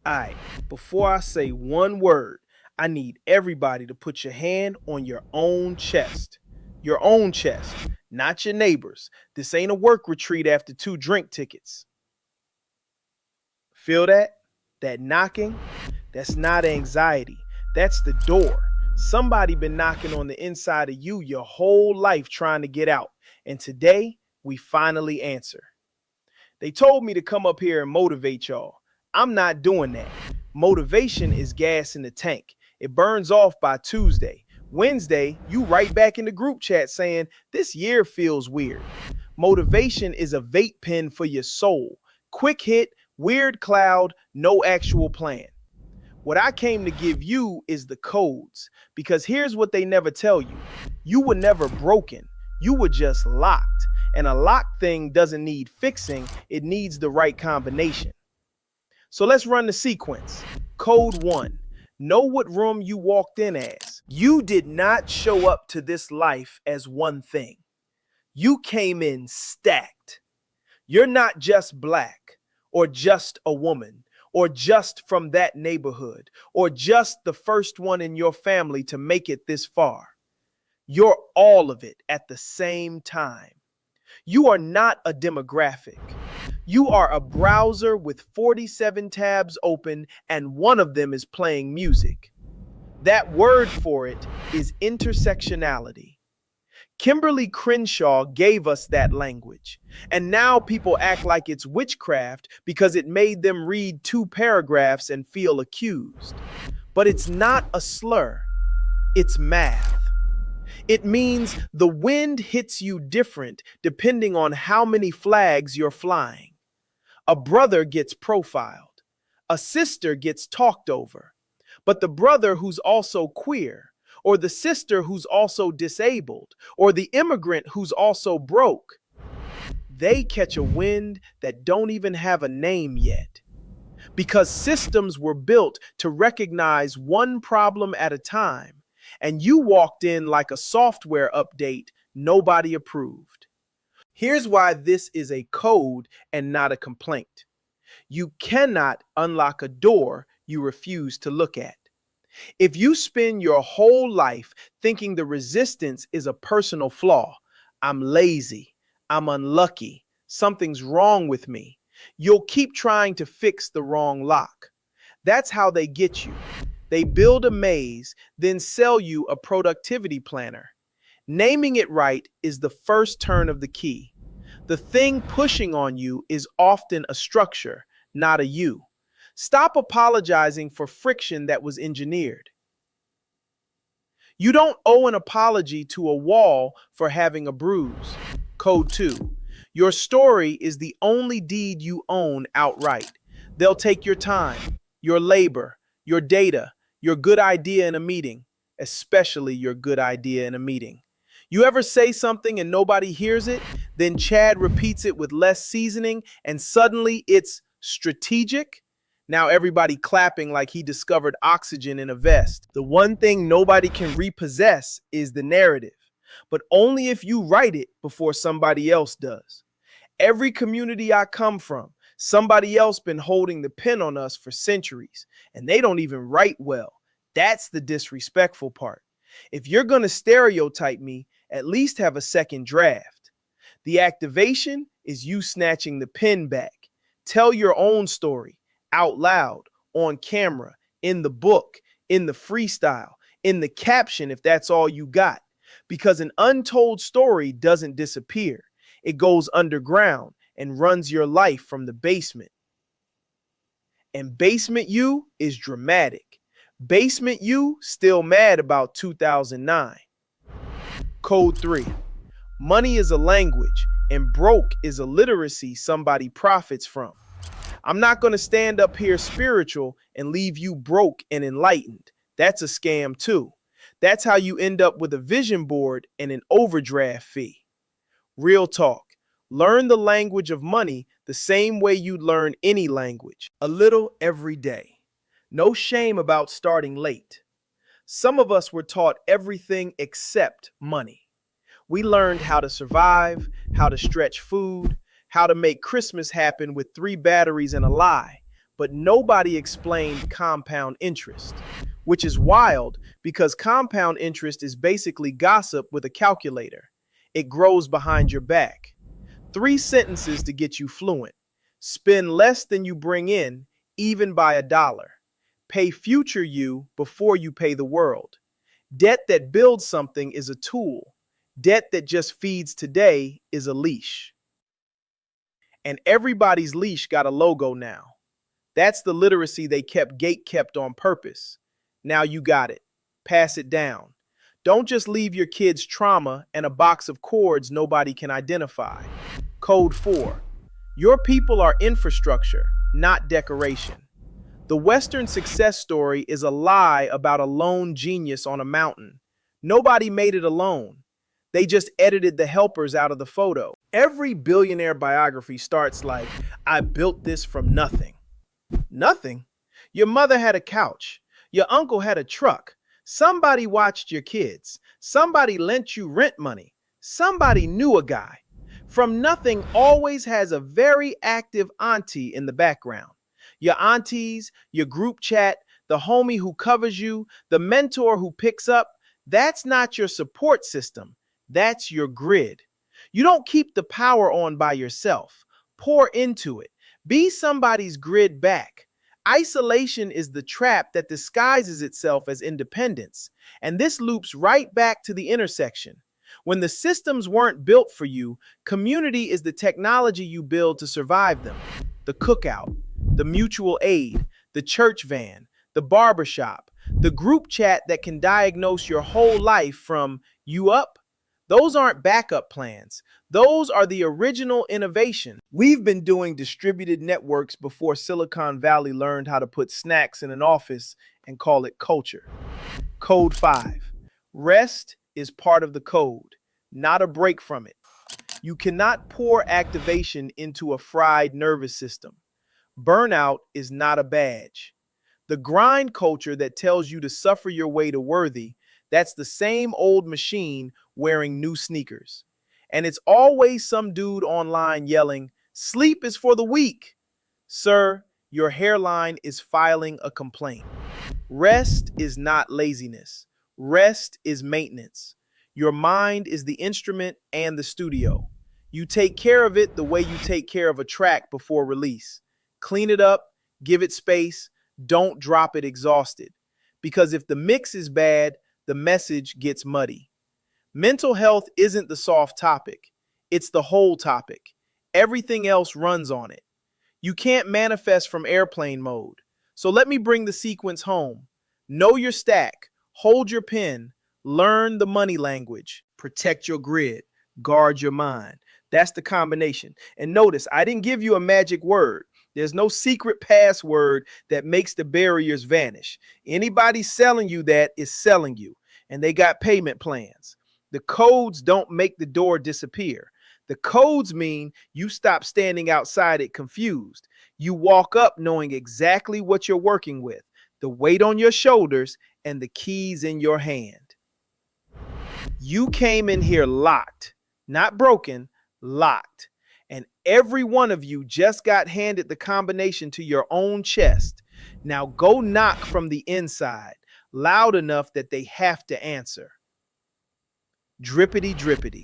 Alright, before I say one word, I need everybody to put your hand on your own chest. Your own chest, not your neighbor's. This ain't a work retreat after 2 drink tickets. Feel that? That knocking? That's not anxiety. That's the door. Somebody been knocking on the inside of you your whole life trying to get out. And today, we finally answer. They told me to come up here and motivate y'all. I'm not doing that. Motivation is gas in the tank. It burns off by Tuesday. Wednesday, you right back in the group chat saying, this year feels weird. Motivation is a vape pen for your soul. Quick hit, weird cloud, no actual plan. What I came to give you is the codes, because here's what they never tell you. You were never broken. You were just locked. And a locked thing doesn't need fixing. It needs the right combination. So let's run the sequence. Code 1. Know what room you walked in as. You did not show up to this life as one thing. You came in stacked. You're not just black, or just a woman, or just from that neighborhood, or just the first one in your family to make it this far. You're all of it at the same time. You are not a demographic. You are a browser with 47 tabs open and one of them is playing music. That word for it is intersectionality. Kimberly Crenshaw gave us that language, and now people act like it's witchcraft because it made them read 2 paragraphs and feel accused. But it's not a slur, it's math. It means the wind hits you different depending on how many flags you're flying. A brother gets profiled, a sister gets talked over, but the brother who's also queer, or the sister who's also disabled, or the immigrant who's also broke, they catch a wind that don't even have a name yet. Because systems were built to recognize one problem at a time, and you walked in like a software update nobody approved. Here's why this is a code and not a complaint. You cannot unlock a door you refuse to look at. If you spend your whole life thinking the resistance is a personal flaw, I'm lazy, I'm unlucky, something's wrong with me, you'll keep trying to fix the wrong lock. That's how they get you. They build a maze, then sell you a productivity planner. Naming it right is the first turn of the key. The thing pushing on you is often a structure, not a you. Stop apologizing for friction that was engineered. You don't owe an apology to a wall for having a bruise. Code 2. Your story is the only deed you own outright. They'll take your time, your labor, your data, your good idea in a meeting, especially your good idea in a meeting. You ever say something and nobody hears it? Then Chad repeats it with less seasoning and suddenly it's strategic? Now everybody clapping like he discovered oxygen in a vest. The one thing nobody can repossess is the narrative, but only if you write it before somebody else does. Every community I come from, somebody else been holding the pen on us for centuries, and they don't even write well. That's the disrespectful part. If you're going to stereotype me, at least have a second draft. The activation is you snatching the pen back. Tell your own story out loud, on camera, in the book, in the freestyle, in the caption if that's all you got. Because an untold story doesn't disappear. It goes underground and runs your life from the basement. And basement you is dramatic. Basement you still mad about 2009. Code 3. Money is a language and broke is a literacy somebody profits from. I'm not going to stand up here spiritual and leave you broke and enlightened. That's a scam too. That's how you end up with a vision board and an overdraft fee. Real talk. Learn the language of money the same way you learn any language. A little every day. No shame about starting late. Some of us were taught everything except money. We learned how to survive, how to stretch food, how to make Christmas happen with 3 batteries and a lie. but nobody explained compound interest, which is wild because compound interest is basically gossip with a calculator. It grows behind your back. 3 sentences to get you fluent. Spend less than you bring in, even by $1. Pay future you before you pay the world. Debt that builds something is a tool. Debt that just feeds today is a leash. And everybody's leash got a logo now. That's the literacy they kept gate kept on purpose. Now you got it. Pass it down. Don't just leave your kids trauma and a box of chords nobody can identify. Code 4. Your people are infrastructure, not decoration. The Western success story is a lie about a lone genius on a mountain. Nobody made it alone. They just edited the helpers out of the photo. Every billionaire biography starts like, I built this from nothing. Nothing? Your mother had a couch. Your uncle had a truck. Somebody watched your kids. Somebody lent you rent money. Somebody knew a guy. From nothing always has a very active auntie in the background. Your aunties, your group chat, the homie who covers you, the mentor who picks up, that's not your support system. That's your grid. You don't keep the power on by yourself. Pour into it. Be somebody's grid back. Isolation is the trap that disguises itself as independence. And this loops right back to the intersection. When the systems weren't built for you, community is the technology you build to survive them. The cookout, the mutual aid, the church van, the barbershop, the group chat that can diagnose your whole life from you up. Those aren't backup plans. Those are the original innovation. We've been doing distributed networks before Silicon Valley learned how to put snacks in an office and call it culture. Code 5. Rest is part of the code, not a break from it. You cannot pour activation into a fried nervous system. Burnout is not a badge. The grind culture that tells you to suffer your way to worthy, that's the same old machine wearing new sneakers. And it's always some dude online yelling, sleep is for the weak. Sir, your hairline is filing a complaint. Rest is not laziness. Rest is maintenance. Your mind is the instrument and the studio. You take care of it the way you take care of a track before release. Clean it up, give it space, don't drop it exhausted. Because if the mix is bad, the message gets muddy. Mental health isn't the soft topic. It's the whole topic. Everything else runs on it. You can't manifest from airplane mode. So let me bring the sequence home. Know your stack, hold your pen, learn the money language, protect your grid, guard your mind. That's the combination. And notice, I didn't give you a magic word. There's no secret password that makes the barriers vanish. Anybody selling you that is selling you, and they got payment plans. The codes don't make the door disappear. The codes mean you stop standing outside it confused. You walk up knowing exactly what you're working with, the weight on your shoulders and the keys in your hand. You came in here locked, not broken, locked. And every one of you just got handed the combination to your own chest. Now go knock from the inside, loud enough that they have to answer. Drippity drippity.